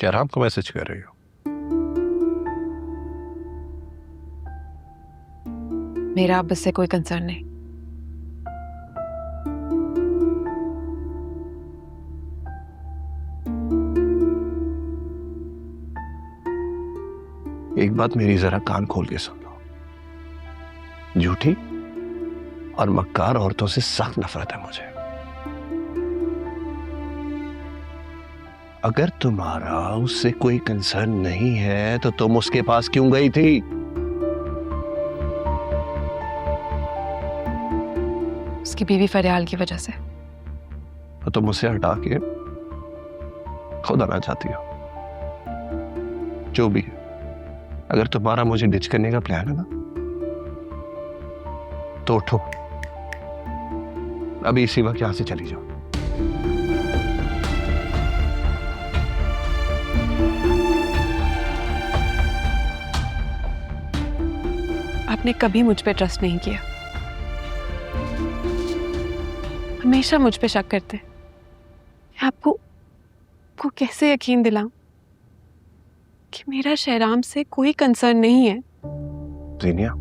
क्या राम को मैसेज कर रही हो? मेरा अब इससे कोई कंसर्न नहीं। एक बात मेरी जरा कान खोल के सुन लो। झूठी और मक्कार औरतों से सख्त नफरत है मुझे। अगर तुम्हारा उससे कोई कंसर्न नहीं है तो तुम उसके पास क्यों गई थी? उसकी बीवी फरियाल की वजह से। तो तुम उसे हटा के खुद आना चाहती हो। जो भी है, अगर तुम्हारा मुझे डिच करने का प्लान है ना, तो उठो अभी इसी वक्त यहां से चली जाओ। आपने कभी मुझ पे ट्रस्ट नहीं किया, हमेशा मुझ पे शक करते। आपको कैसे यकीन दिलाऊं कि मेरा शहराम से कोई कंसर्न नहीं है? जीनिया,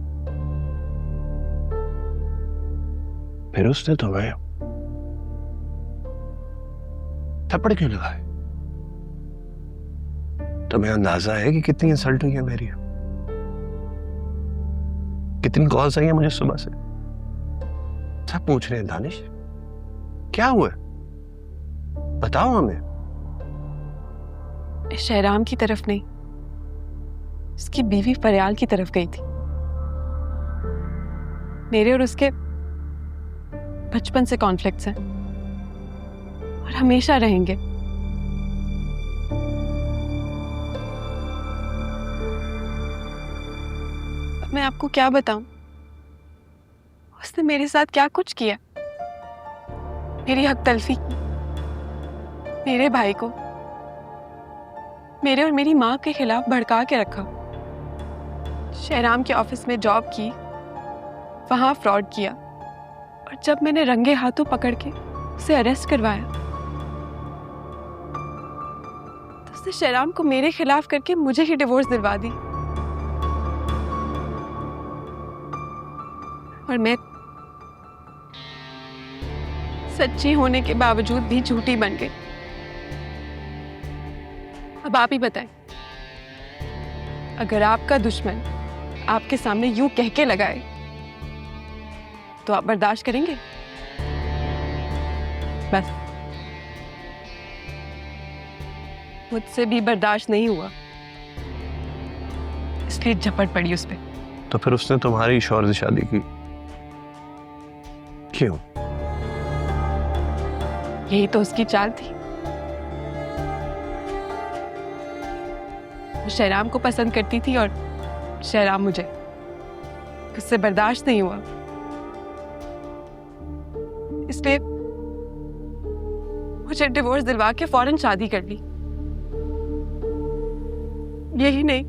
फिर उसने तुम्हें थप्पड़ क्यों लगाए? तुम्हें अंदाजा है कि कितनी इंसल्ट हुई है मेरी? कितनी कॉल्स आई है मुझे सुबह से? सब पूछ रहे हैं दानिश क्या हुआ, बताओ हमें। शहराम की तरफ नहीं, उसकी बीवी फरियाल की तरफ गई थी। मेरे और उसके बचपन से कॉन्फ्लिक्ट्स हैं और हमेशा रहेंगे। अब मैं आपको क्या बताऊं, उसने मेरे साथ क्या कुछ किया। मेरी हक तलफी की, मेरे भाई को मेरे और मेरी माँ के खिलाफ भड़का के रखा। शहराम के ऑफिस में जॉब की, वहां फ्रॉड किया, और जब मैंने रंगे हाथों पकड़ के उसे अरेस्ट करवाया तो उसने शहराम को मेरे खिलाफ करके मुझे ही डिवोर्स दिलवा दी। और मैं सच्ची होने के बावजूद भी झूठी बन गई। अब आप ही बताएं, अगर आपका दुश्मन आपके सामने यूं कह के लगाए तो आप बर्दाश्त करेंगे? बस मुझसे भी बर्दाश्त नहीं हुआ, इसलिए झपट पड़ी उस पे। तो फिर उसने तुम्हारी शौहर से शादी की क्यों? यही तो उसकी चाल थी। वो शहराम को पसंद करती थी और शहराम मुझे। उससे बर्दाश्त नहीं हुआ, इसलिए मुझे डिवोर्स दिलवा के फौरन शादी कर ली। यही नहीं,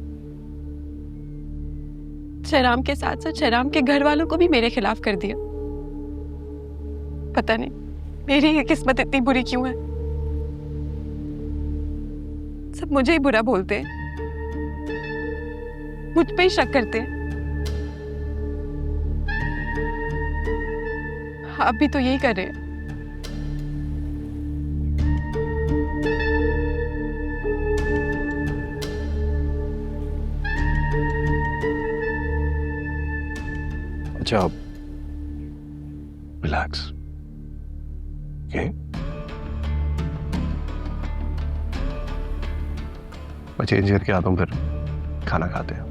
शहराम के साथ साथ शहराम के घर वालों को भी मेरे खिलाफ कर दिया। पता नहीं मेरी ये किस्मत इतनी बुरी क्यों है। सब मुझे ही बुरा बोलते हैं, मुझ पे ही शक करते हैं। आप भी तो यही कर रहे हैं। अच्छा, रिलैक्स। ओके, मैं चेंज करके आता हूँ, फिर खाना खाते हैं।